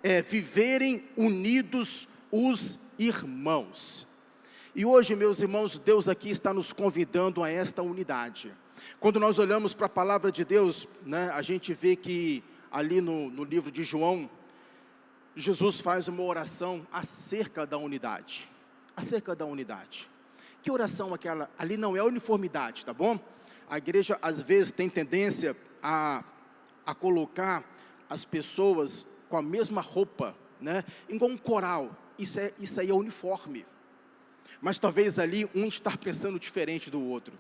é viverem unidos os irmãos. E hoje, meus irmãos, Deus aqui está nos convidando a esta unidade. Quando nós olhamos para a palavra de Deus, né, a gente vê que ali no livro de João, Jesus faz uma oração acerca da unidade. Acerca da unidade. Que oração aquela? Ali não é uniformidade, tá bom? A igreja às vezes tem tendência a colocar as pessoas com a mesma roupa, né? Igual um coral. Isso aí é uniforme. Mas talvez ali um está pensando diferente do outro.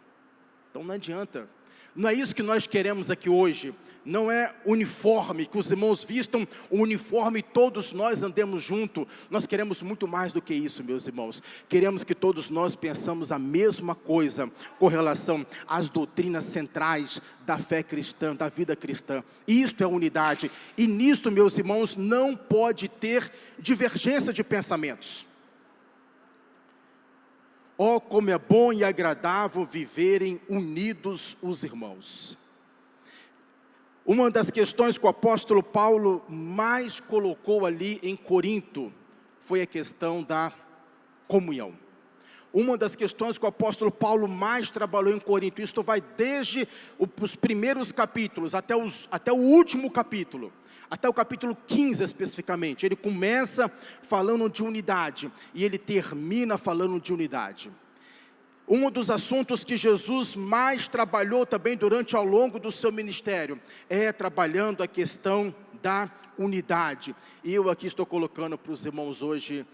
Então não adianta. Não é isso que nós queremos aqui hoje. Não é uniforme, que os irmãos vistam o uniforme e todos nós andemos junto. Nós queremos muito mais do que isso, meus irmãos. Queremos que todos nós pensamos a mesma coisa com relação às doutrinas centrais da fé cristã, da vida cristã. Isto é unidade. E nisto, meus irmãos, não pode ter divergência de pensamentos. Oh, como é bom e agradável viverem unidos os irmãos. Uma das questões que o apóstolo Paulo mais colocou ali em Corinto foi a questão da comunhão. Uma das questões que o apóstolo Paulo mais trabalhou em Corinto, isto vai desde os primeiros capítulos até o último capítulo. Até o capítulo 15 especificamente, ele começa falando de unidade, e ele termina falando de unidade. Um dos assuntos que Jesus mais trabalhou também ao longo do seu ministério, é trabalhando a questão da unidade. E eu aqui estou colocando para os irmãos hoje,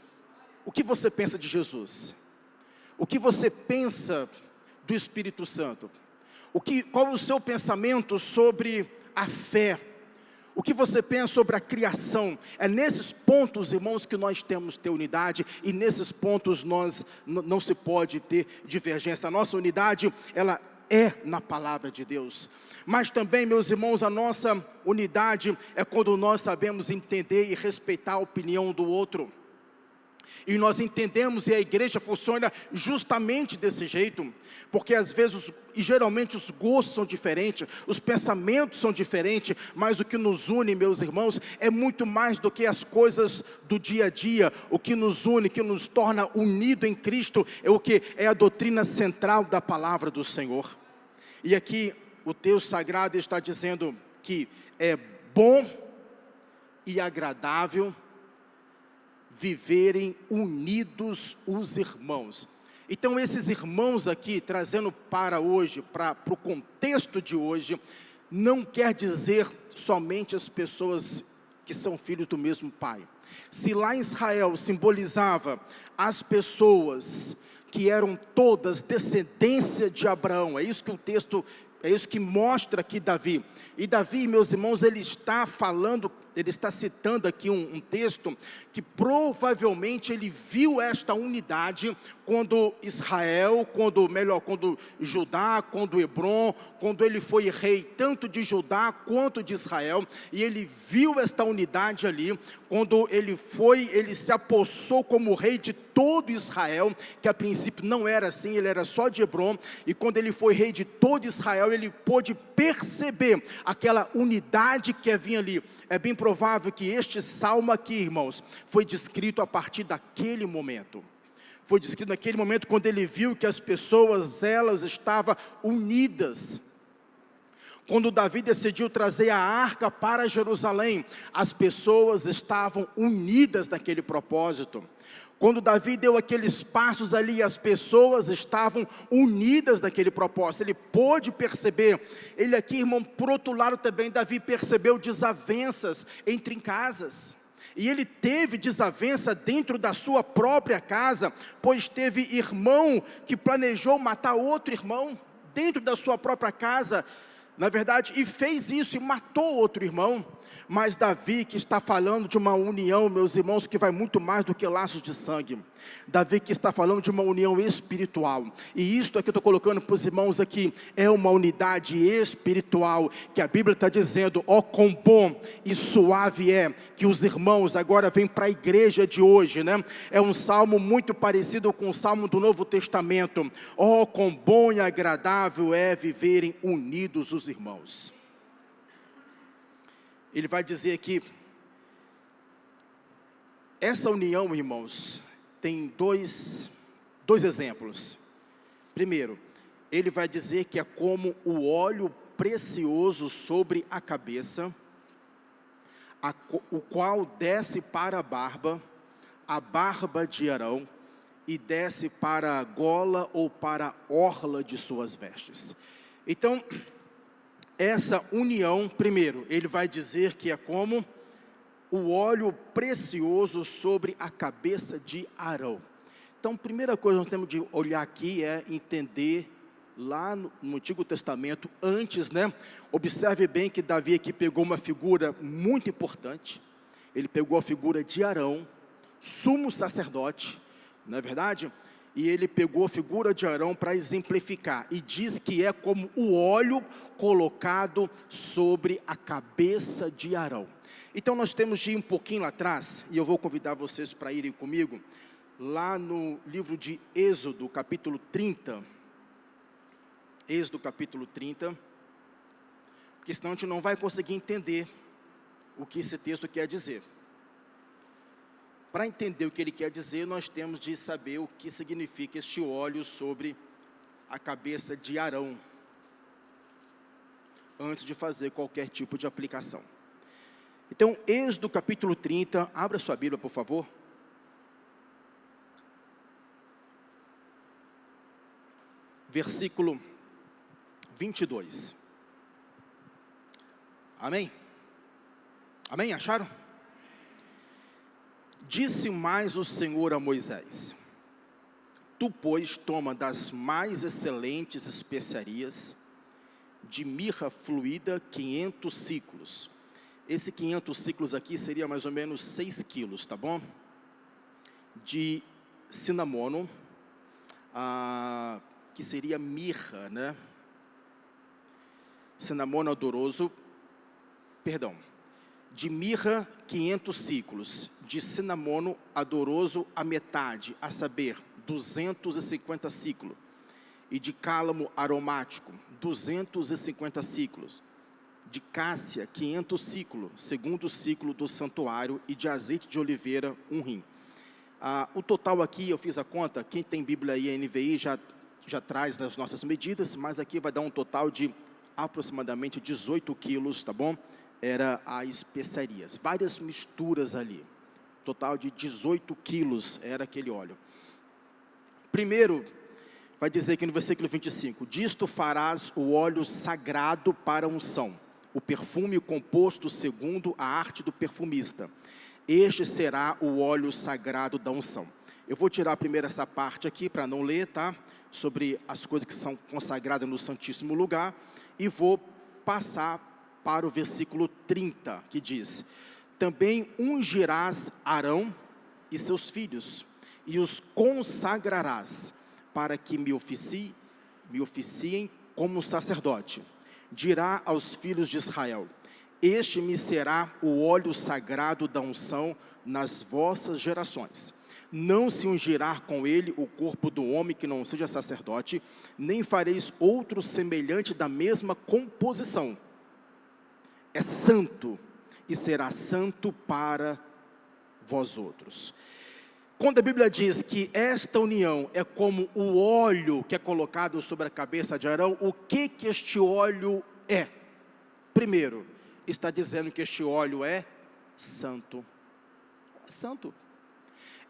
o que você pensa de Jesus? O que você pensa do Espírito Santo? Qual é o seu pensamento sobre a fé? O que você pensa sobre a criação? É nesses pontos, irmãos, que nós temos que ter unidade, e nesses pontos não se pode ter divergência. A nossa unidade, ela é na palavra de Deus. Mas também, meus irmãos, a nossa unidade é quando nós sabemos entender e respeitar a opinião do outro. E nós entendemos, e a igreja funciona justamente desse jeito, porque às vezes, e geralmente os gostos são diferentes, os pensamentos são diferentes, mas o que nos une, meus irmãos, é muito mais do que as coisas do dia a dia. O que nos une, que nos torna unido em Cristo, é o que? É a doutrina central da palavra do Senhor. E aqui o texto sagrado está dizendo que é bom e agradável viverem unidos os irmãos. Então esses irmãos aqui, trazendo para hoje, para o contexto de hoje, não quer dizer somente as pessoas que são filhos do mesmo pai. Se lá em Israel simbolizava as pessoas que eram todas descendência de Abraão, é isso que o texto, é isso que mostra aqui Davi. E Davi, meus irmãos, ele está citando aqui um texto que provavelmente ele viu esta unidade quando Israel, quando Judá, quando Hebron, quando ele foi rei tanto de Judá quanto de Israel, e ele viu esta unidade ali, quando ele se apossou como rei de todo Israel, que a princípio não era assim, ele era só de Hebron, e quando ele foi rei de todo Israel, ele pôde perceber aquela unidade que havia ali. É bem provável que este salmo aqui, irmãos, foi descrito a partir daquele momento. Foi descrito naquele momento quando ele viu que as pessoas, elas estavam unidas. Quando Davi decidiu trazer a arca para Jerusalém, as pessoas estavam unidas naquele propósito. Quando Davi deu aqueles passos ali, as pessoas estavam unidas naquele propósito. Ele pôde perceber. Ele aqui, irmão, por outro lado também, Davi percebeu desavenças entre casas. E ele teve desavença dentro da sua própria casa, pois teve irmão que planejou matar outro irmão dentro da sua própria casa, na verdade, e fez isso e matou outro irmão. Mas Davi, que está falando de uma união, meus irmãos, que vai muito mais do que laços de sangue. Davi que está falando de uma união espiritual. E isto aqui eu estou colocando para os irmãos aqui, é uma unidade espiritual, que a Bíblia está dizendo, ó quão bom e suave é, que os irmãos agora vêm para a igreja de hoje, né? É um salmo muito parecido com o salmo do Novo Testamento. Ó quão bom e agradável é viverem unidos os irmãos. Ele vai dizer aqui Essa união, irmãos, tem dois exemplos. Primeiro, ele vai dizer que é como o óleo precioso sobre a cabeça, o qual desce para a barba de Arão, e desce para a gola ou para a orla de suas vestes. Então, essa união, primeiro, ele vai dizer que é como o óleo precioso sobre a cabeça de Arão. Então, a primeira coisa que nós temos de olhar aqui é entender, lá no Antigo Testamento, antes, observe bem que Davi aqui pegou uma figura muito importante. Ele pegou a figura de Arão, sumo sacerdote, não é verdade? E ele pegou a figura de Arão para exemplificar, e diz que é como o óleo colocado sobre a cabeça de Arão. Então nós temos de ir um pouquinho lá atrás, e eu vou convidar vocês para irem comigo, lá no livro de Êxodo, capítulo 30, Êxodo capítulo 30, porque senão a gente não vai conseguir entender o que esse texto quer dizer. Para entender o que ele quer dizer, nós temos de saber o que significa este óleo sobre a cabeça de Arão, antes de fazer qualquer tipo de aplicação. Então, Êxodo capítulo 30, abra sua Bíblia, por favor. Versículo 22. Amém? Amém? Acharam? Disse mais o Senhor a Moisés: tu, pois, toma das mais excelentes especiarias, de mirra fluída 500 ciclos. Esse 500 ciclos aqui seria mais ou menos 6 quilos, tá bom? De cinamono, que seria mirra, Cinamono odoroso, de mirra 500 ciclos, de cinamono odoroso a metade, a saber, 250 ciclos, e de cálamo aromático, 250 ciclos, de cássia 500 ciclos, segundo ciclo do santuário, e de azeite de oliveira 1 rim. O total aqui, eu fiz a conta, quem tem Bíblia aí, a NVI, já traz das nossas medidas, mas aqui vai dar um total de aproximadamente 18 quilos, tá bom? Era as especiarias, várias misturas ali, total de 18 quilos era aquele óleo. Primeiro, vai dizer aqui no versículo 25, disto farás o óleo sagrado para unção, o perfume composto segundo a arte do perfumista. Este será o óleo sagrado da unção. Eu vou tirar primeiro essa parte aqui, para não ler, tá? Sobre as coisas que são consagradas no Santíssimo Lugar, e vou passar para o versículo 30, que diz: também ungirás Arão e seus filhos, e os consagrarás, para que me oficiem como sacerdote. Dirá aos filhos de Israel: este me será o óleo sagrado da unção nas vossas gerações. Não se ungirá com ele o corpo do homem que não seja sacerdote, nem fareis outro semelhante da mesma composição. É santo, e será santo para vós outros. Quando a Bíblia diz que esta união é como o óleo que é colocado sobre a cabeça de Arão, o que este óleo é? Primeiro, está dizendo que este óleo é santo. É santo.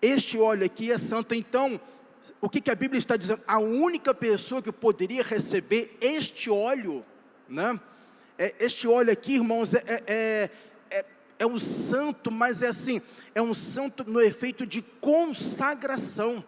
Este óleo aqui é santo. Então, o que a Bíblia está dizendo? A única pessoa que poderia receber este óleo, este óleo aqui, irmãos, é um santo, mas é assim, é um santo no efeito de consagração.